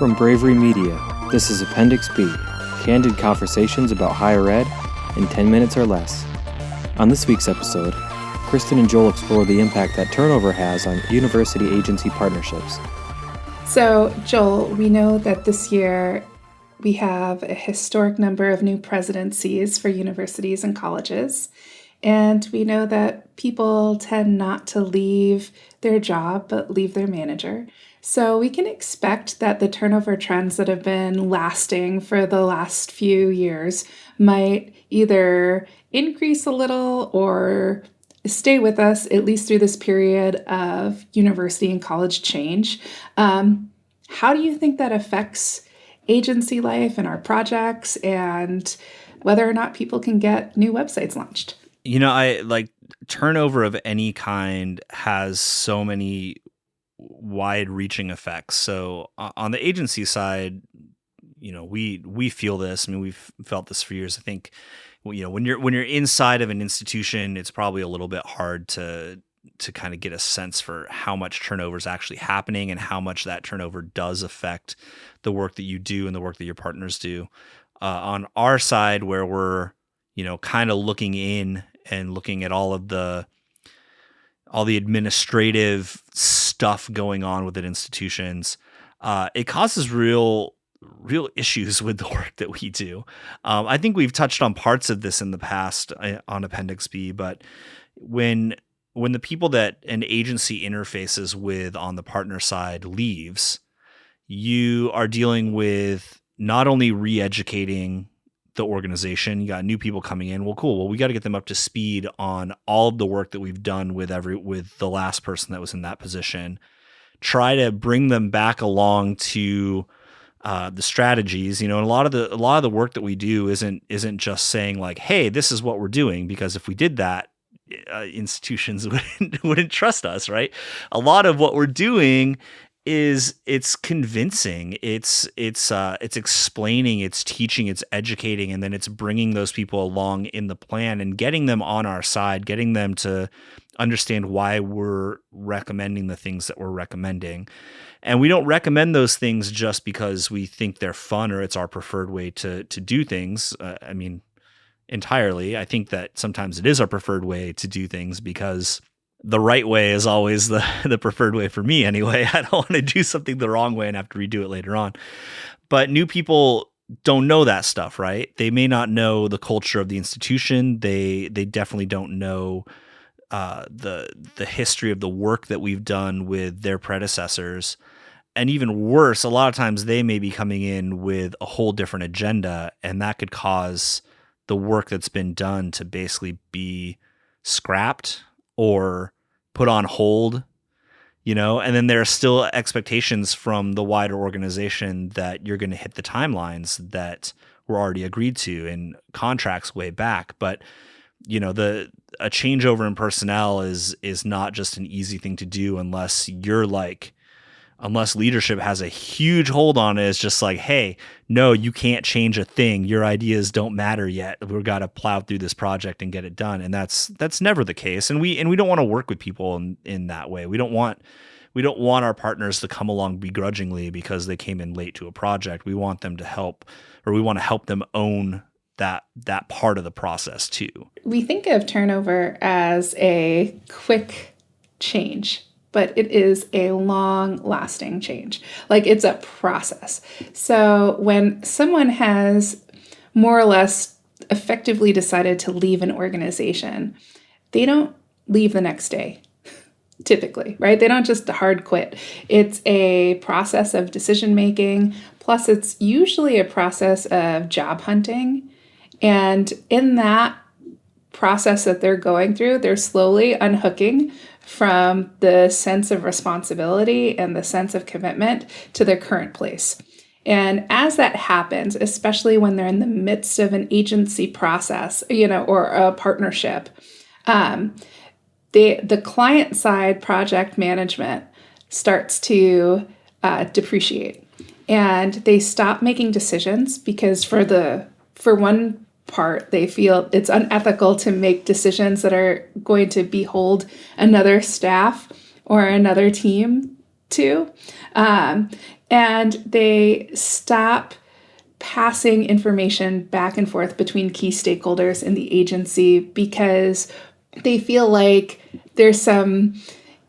From Bravery Media, this is Appendix B, candid conversations about higher ed in 10 minutes or less. On this week's episode, Kristen and Joel explore the impact that turnover has on university-agency partnerships. So, Joel, we know that this year we have a historic number of new presidencies for universities and colleges. And we know that people tend not to leave their job, but leave their manager. So we can expect that the turnover trends that have been lasting for the last few years might either increase a little or stay with us, at least through this period of university and college change. How do you think that affects agency life and our projects and whether or not people can get new websites launched? You know, I like turnover of any kind has so many wide-reaching effects. So on the agency side, you know, we feel this. I mean, we've felt this for years. I think, you know, when you're inside of an institution, it's probably a little bit hard to kind of get a sense for how much turnover is actually happening and how much that turnover does affect the work that you do and the work that your partners do. On our side, where we're, you know, kind of looking in and looking at all the administrative stuff going on within institutions, it causes real issues with the work that we do. I think we've touched on parts of this in the past on Appendix B, but when the people that an agency interfaces with on the partner side leaves, you are dealing with not only re-educating the organization. You got new people coming in. Well, cool. Well, we got to get them up to speed on all of the work that we've done with the last person that was in that position. Try to bring them back along to the strategies. You know, and a lot of the work that we do isn't just saying like, "Hey, this is what we're doing," because if we did that, institutions wouldn't trust us, right? A lot of what we're doing is it's convincing, it's explaining, it's teaching, it's educating, and then it's bringing those people along in the plan and getting them on our side, getting them to understand why we're recommending the things that we're recommending. And we don't recommend those things just because we think they're fun or it's our preferred way to do things. I mean, entirely. I think that sometimes it is our preferred way to do things because the right way is always the preferred way for me anyway. I don't want to do something the wrong way and have to redo it later on. But new people don't know that stuff, right? They may not know the culture of the institution. They definitely don't know the history of the work that we've done with their predecessors. And even worse, a lot of times they may be coming in with a whole different agenda, and that could cause the work that's been done to basically be scrapped or put on hold, you know, and then there are still expectations from the wider organization that you're going to hit the timelines that were already agreed to in contracts way back. But, you know, a changeover in personnel is not just an easy thing to do unless leadership has a huge hold on it. It's just like, hey, no, you can't change a thing. Your ideas don't matter yet. We've got to plow through this project and get it done. And that's never the case. And we don't want to work with people in that way. We don't want our partners to come along begrudgingly because they came in late to a project. We want them to help, or we want to help them own that part of the process too. We think of turnover as a quick change, but it is a long-lasting change. Like, it's a process. So when someone has more or less effectively decided to leave an organization, they don't leave the next day, typically, right? They don't just hard quit. It's a process of decision-making, plus it's usually a process of job hunting. And in that process that they're going through, they're slowly unhooking from the sense of responsibility and the sense of commitment to their current place. And as that happens, especially when they're in the midst of an agency process, you know, or a partnership, the client side project management starts to depreciate, and they stop making decisions because for one part, they feel it's unethical to make decisions that are going to behold another staff or another team to. and they stop passing information back and forth between key stakeholders in the agency because they feel like there's some,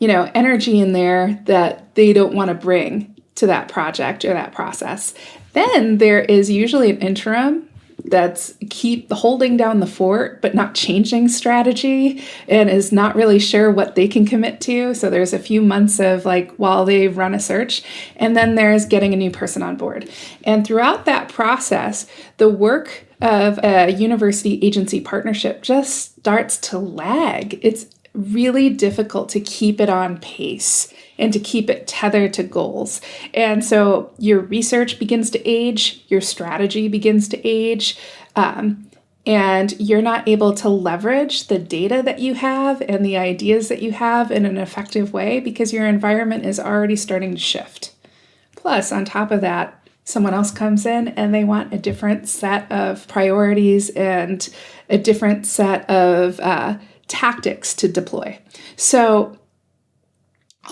energy in there that they don't want to bring to that project or that process. Then there is usually an interim that's keep holding down the fort, but not changing strategy and is not really sure what they can commit to. So there's a few months of while they run a search, and then there's getting a new person on board. And throughout that process, the work of a university agency partnership just starts to lag. It's really difficult to keep it on pace and to keep it tethered to goals. And so your research begins to age, your strategy begins to age, and you're not able to leverage the data that you have and the ideas that you have in an effective way because your environment is already starting to shift. Plus, on top of that, someone else comes in and they want a different set of priorities and a different set of tactics to deploy. So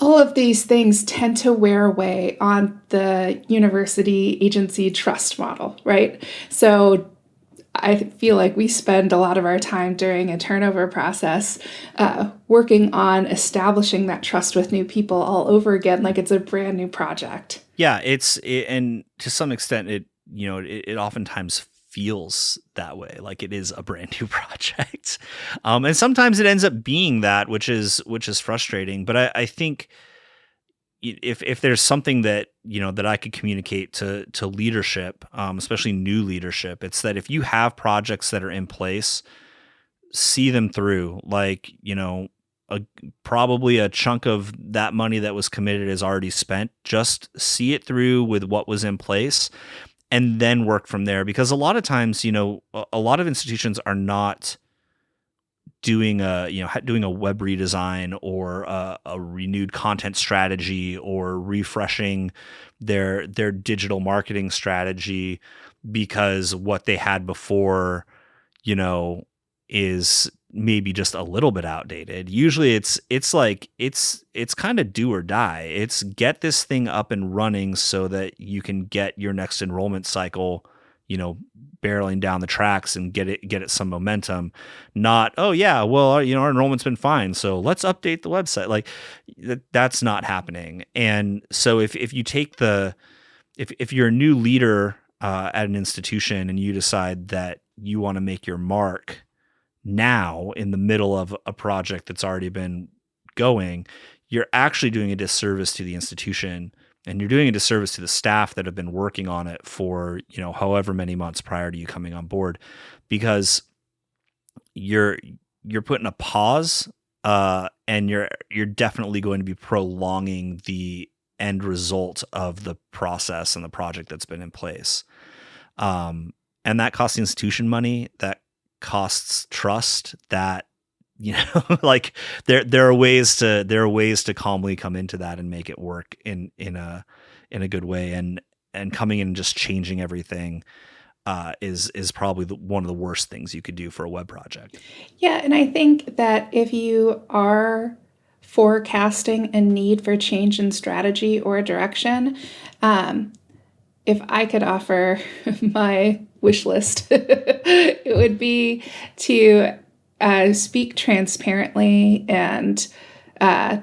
all of these things tend to wear away on the university agency trust model, right? So I feel like we spend a lot of our time during a turnover process working on establishing that trust with new people all over again, like it's a brand new project. Yeah, and to some extent, it oftentimes feels that way, like it is a brand new project, and sometimes it ends up being that, which is frustrating. But I think if there's something that that I could communicate to leadership, especially new leadership, it's that if you have projects that are in place, see them through. Probably a chunk of that money that was committed is already spent. Just see it through with what was in place, and then work from there. Because a lot of times, a lot of institutions are not doing a web redesign or a renewed content strategy or refreshing their digital marketing strategy because what they had before, is maybe just a little bit outdated. Usually it's kind of do or die. It's get this thing up and running so that you can get your next enrollment cycle, barreling down the tracks and get it some momentum. Not, oh yeah, well, our enrollment's been fine, so let's update the website. That's not happening. And so if you take if you're a new leader at an institution and you decide that you want to make your mark now in the middle of a project that's already been going, you're actually doing a disservice to the institution, and you're doing a disservice to the staff that have been working on it for, however many months prior to you coming on board, because you're putting a pause, and you're definitely going to be prolonging the end result of the process and the project that's been in place. And that costs the institution money, that costs trust, that there are ways to calmly come into that and make it work in a good way, and coming in and just changing everything is probably one of the worst things you could do for a web project. Yeah, and I think that if you are forecasting a need for change in strategy or direction, if I could offer my wish list, it would be to speak transparently and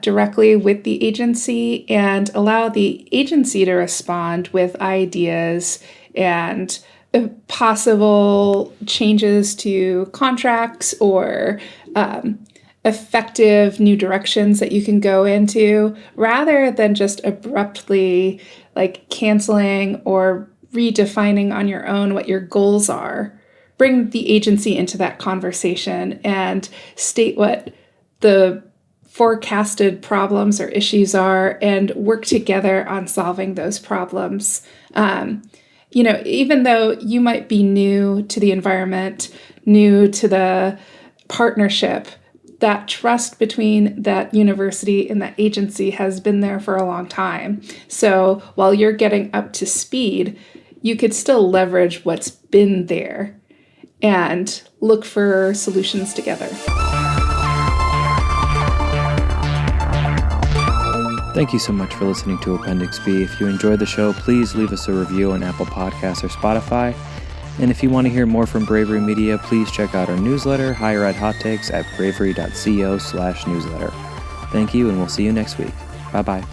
directly with the agency and allow the agency to respond with ideas and possible changes to contracts or effective new directions that you can go into, rather than just abruptly canceling or redefining on your own what your goals are. Bring the agency into that conversation and state what the forecasted problems or issues are and work together on solving those problems. Even though you might be new to the environment, new to the partnership, that trust between that university and that agency has been there for a long time. So while you're getting up to speed, you could still leverage what's been there and look for solutions together. Thank you so much for listening to Appendix B. If you enjoyed the show, please leave us a review on Apple Podcasts or Spotify. And if you want to hear more from Bravery Media, please check out our newsletter, Higher Ed Hot Takes, at bravery.co/newsletter. Thank you, and we'll see you next week. Bye-bye.